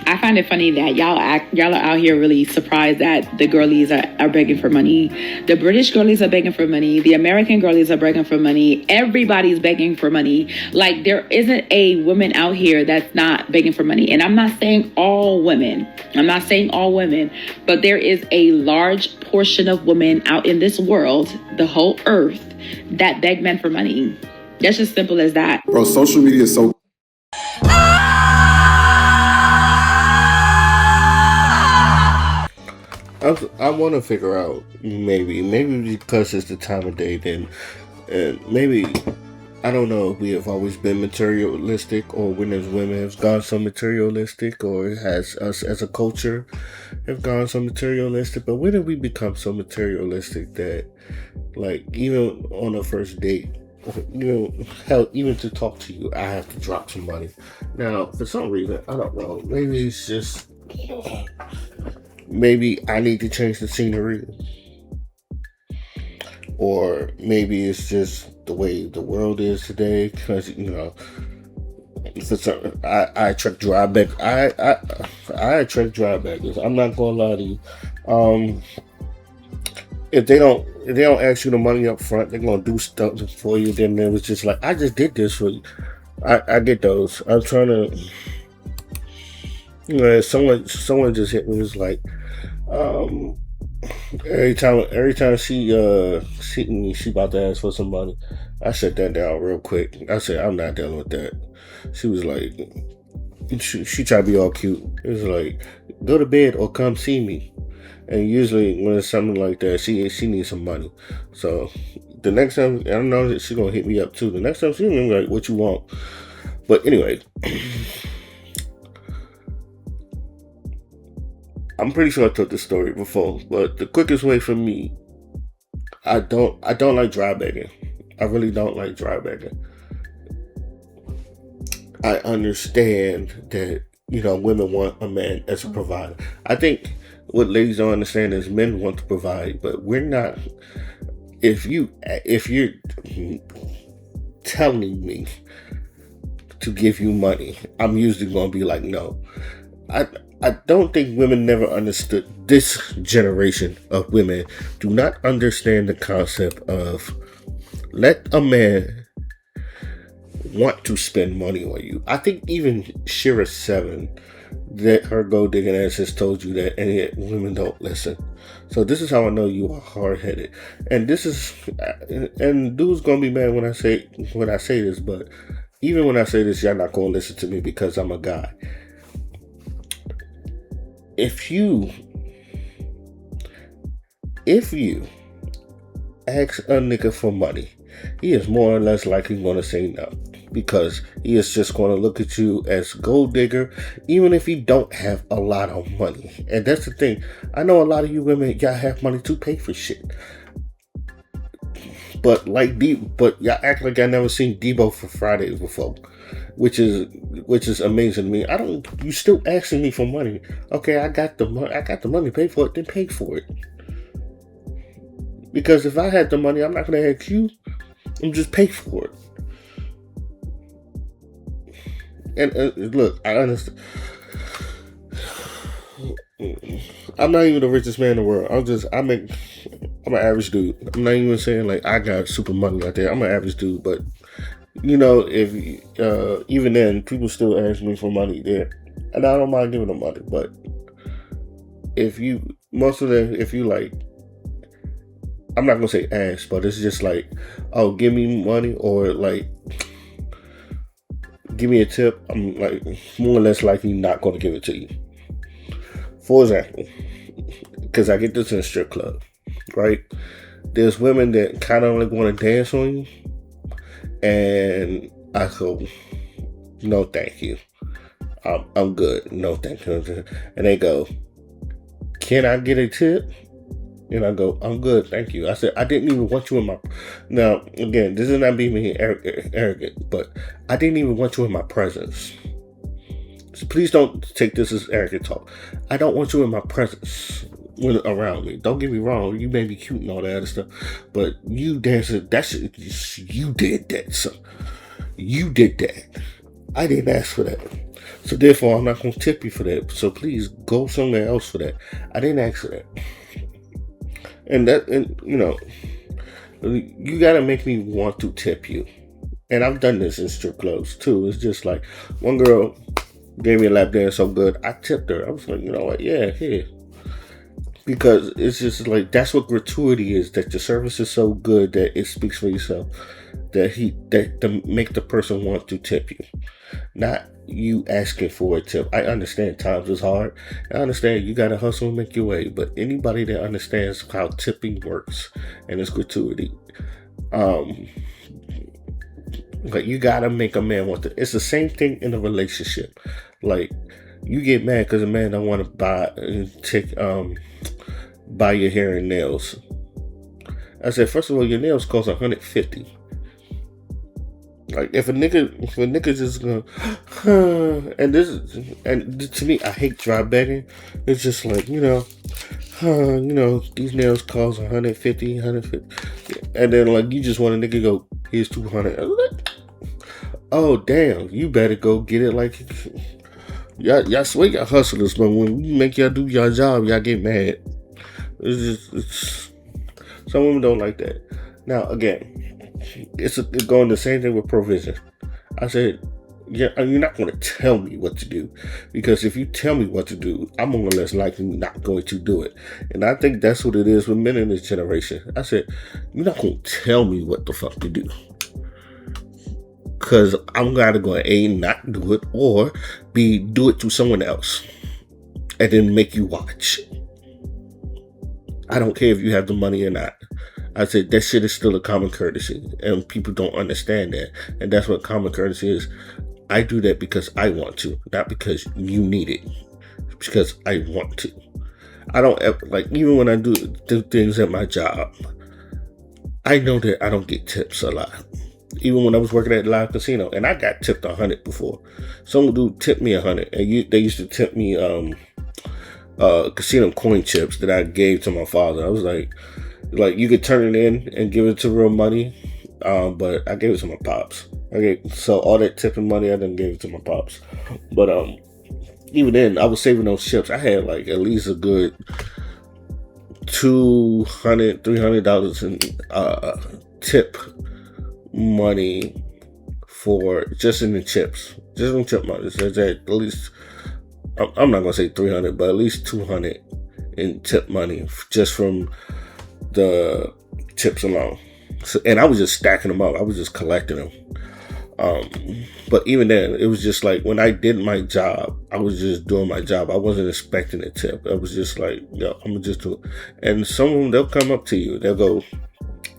I find it funny that y'all are out here really surprised that the girlies are begging for money. The British girlies are begging for money. The American girlies are begging for money. Everybody's begging for money. Like, there isn't a woman out here that's not begging for money. And I'm not saying all women. But there is a large portion of women out in this world, the whole earth, that beg men for money. That's just simple as that. Bro, social media is so I want to figure out maybe because it's the time of day, then and maybe I don't know if we have always been materialistic, or when as women have gone so materialistic, or has us as a culture have gone so materialistic. But when did we become so materialistic that, like, even on a first date, hell, even to talk to you, I have to drop some money. Now, for some reason, I don't know. Maybe it's just. Maybe I need to change the scenery, or maybe it's just the way the world is today. Because I attract dry back. I attract dry baggers. I'm not gonna lie to you. If they don't ask you the money up front, they're gonna do stuff for you. Then it was just like, I just did this for you. I get those. I'm trying to. Someone just hit me. It was like, every time she about to ask for some money, I shut that down real quick. I said, I'm not dealing with that. She was like, she tried to be all cute. It was like, go to bed or come see me. And usually when it's something like that, she needs some money. So the next time, I don't know that she's gonna hit me up too. The next time she's gonna be like, what you want? But anyway. I'm pretty sure I told this story before, but the quickest way for me, I don't like dry begging. I really don't like dry begging. I understand that, women want a man as a provider. I think what ladies don't understand is men want to provide, but we're not. If you're telling me to give you money, I'm usually going to be like, no. I don't think women never understood. This generation of women do not understand the concept of let a man want to spend money on you. I think even Shira 7, that her gold digging ass has told you that, and yet women don't listen. So this is how I know you are hard headed. And dude's gonna be mad when I say this, but even when I say this, y'all not gonna listen to me because I'm a guy. If you ask a nigga for money, he is more or less likely going to say no, because he is just going to look at you as gold digger, even if you don't have a lot of money. And that's the thing. I know a lot of you women, y'all have money to pay for shit. But y'all act like I never seen Debo for Fridays before, which is amazing to me. You still asking me for money? Okay, I got the money. Pay for it, then pay for it. Because if I had the money, I'm not gonna ask you. I'm just pay for it. And look, I understand. I'm not even the richest man in the world. I'm an average dude. I'm not even saying like I got super money out there. I'm an average dude, but if even then people still ask me for money there, and I don't mind giving them money. But if you like, I'm not gonna say ask, but it's just like, oh, give me money, or like give me a tip. I'm like more or less likely not gonna give it to you. For example, because I get this in a strip club, right? There's women that kind of like want to dance on you, and I go, no, thank you. I'm good. No, thank you. And they go, can I get a tip? And I go, I'm good, thank you. I said, I didn't even want you in my. Now, again, this is not being arrogant, but I didn't even want you in my presence. So please don't take this as arrogant talk. I don't want you in my presence when around me. Don't get me wrong. You may be cute and all that other stuff, but you dancing. You did that. So you did that. I didn't ask for that. So therefore, I'm not going to tip you for that. So please go somewhere else for that. I didn't ask for that. And you got to make me want to tip you. And I've done this in strip clubs too. It's just like one girl gave me a lap dance so good, I tipped her. I was like, you know what? Yeah, here. Because it's just like that's what gratuity is. That the service is so good that it speaks for yourself. That to make the person want to tip you, not you asking for a tip. I understand times is hard. I understand you gotta hustle and make your way. But anybody that understands how tipping works and it's gratuity, like you gotta make a man want to. It's the same thing in a relationship. Like you get mad because a man don't want to buy your hair and nails. I said, first of all, your nails cost $150. Like if a nigga just gonna, and to me, I hate dry begging. It's just like these nails cost $150, and then like you just want a nigga to go, here's $200. Oh damn, you better go get it. Like y'all swear y'all hustlers, but when we make y'all do your job, y'all get mad. It's some women don't like that. Now again, it's going the same thing with provision. I said, yeah, you're not going to tell me what to do, because if you tell me what to do, I'm more or less likely not going to do it. And I think that's what it is with men in this generation. I said, you're not going to tell me what the fuck to do, because I'm going to go A, not do it, or B, do it to someone else and then make you watch. I don't care if you have the money or not. I said that shit is still a common courtesy, and people don't understand that. And that's what common courtesy is. I do that because I want to, not because you need it. Because I want to. I don't ever, like, even when I do things at my job, I know that I don't get tips a lot. Even when I was working at the live casino, and I got tipped $100 before. Some dude tipped me $100, and they used to tip me casino coin chips that I gave to my father. I was like you could turn it in and give it to real money, but I gave it to my pops. So all that tipping money, I didn't give it to my pops. But even then, I was saving those chips. I had like at least a good $200-$300 in tip money for just in the chips, just in chip money. So at least, I'm not gonna say 300, but at least 200 in tip money just from the tips alone. So, and I was just stacking them up. I was just collecting them. But even then, it was just like when I did my job, I was just doing my job. I wasn't expecting a tip. I was just like, yo, I'm gonna just do it. And some of them, they'll come up to you. They'll go,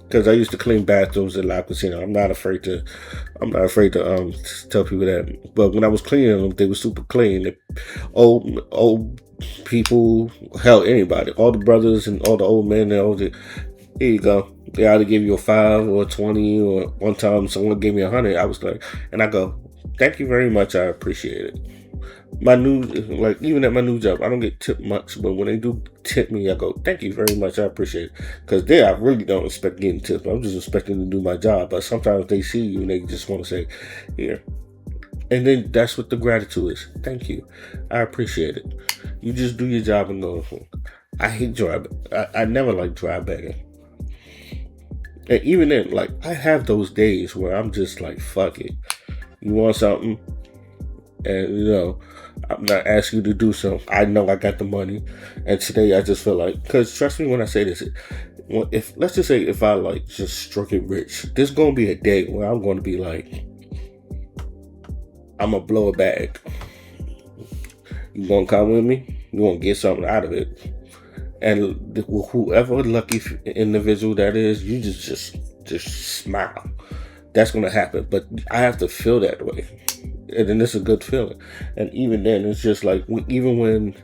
because I used to clean bathrooms at La Casino. I'm not afraid to tell people that. But when I was cleaning them, they were super clean. Old people, hell, anybody, all the brothers and all the old men, here you go. They either give you a 5 or a 20, or one time someone gave me 100. I was like, and I go, thank you very much. I appreciate it. Even at my new job, I don't get tipped much, but when they do tip me, I go, thank you very much. I appreciate it. Because there, I really don't expect getting tipped. I'm just expecting to do my job. But sometimes they see you and they just want to say, here. And then that's what the gratitude is. Thank you. I appreciate it. You just do your job and go. I hate dry. I never like dry begging. And even then, like, I have those days where I'm just like, fuck it. You want something? And, I'm not asking you to do something. I know I got the money. And today I just feel like, because trust me when I say this, let's just say if I like just struck it rich, there's going to be a day where I'm going to be like, I'm going to blow a bag. You going to come with me? You going to get something out of it? And whoever lucky individual that is, you just smile. That's going to happen. But I have to feel that way. And then it's a good feeling. And even then, it's just like, and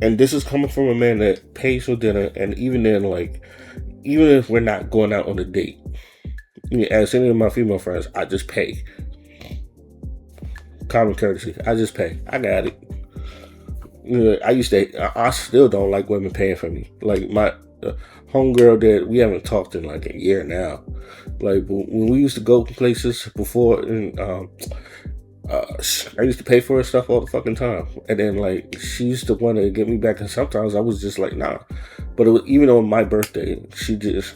this is coming from a man that pays for dinner, and even then, like, even if we're not going out on a date, as any of my female friends, I just pay. Common courtesy. I just pay. I got it. I still don't like women paying for me. Like my homegirl that we haven't talked in like a year now. Like when we used to go places before, and I used to pay for her stuff all the fucking time, and then like she used to want to get me back, and sometimes I was just like, nah. But it was, even on my birthday, she just.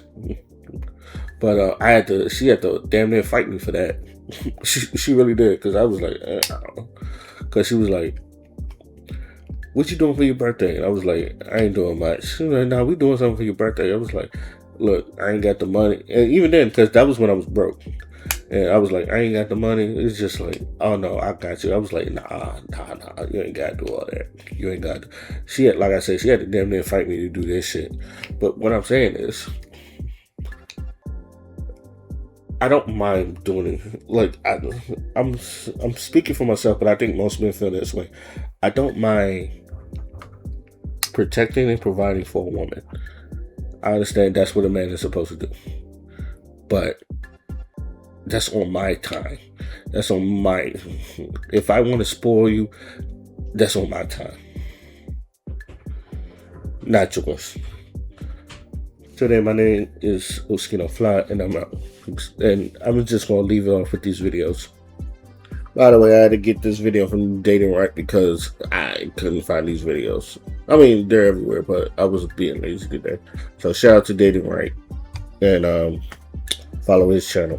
But she had to damn near fight me for that. she really did, because I was like, I don't know. Because she was like, what you doing for your birthday? And I was like, I ain't doing much. She was like, nah, we doing something for your birthday. I was like, look, I ain't got the money. And even then, because that was when I was broke. And I was like, I ain't got the money. It's just like, oh no, I got you. I was like, nah, you ain't got to do all that. You ain't got to. She had, like I said, she had to damn near fight me to do this shit. But what I'm saying is, I don't mind doing it. Like I'm speaking for myself, but I think most men feel this way. I don't mind protecting and providing for a woman. I understand that's what a man is supposed to do, but that's on my time. That's on my. If I want to spoil you, that's on my time, not yours. Today, my name is Uskino Fly, and I'm out. And I'm just gonna leave it off with these videos. By the way, I had to get this video from Dating Right because I couldn't find these videos. I mean, they're everywhere, but I was being lazy today. So shout out to Dating Right, and follow his channel.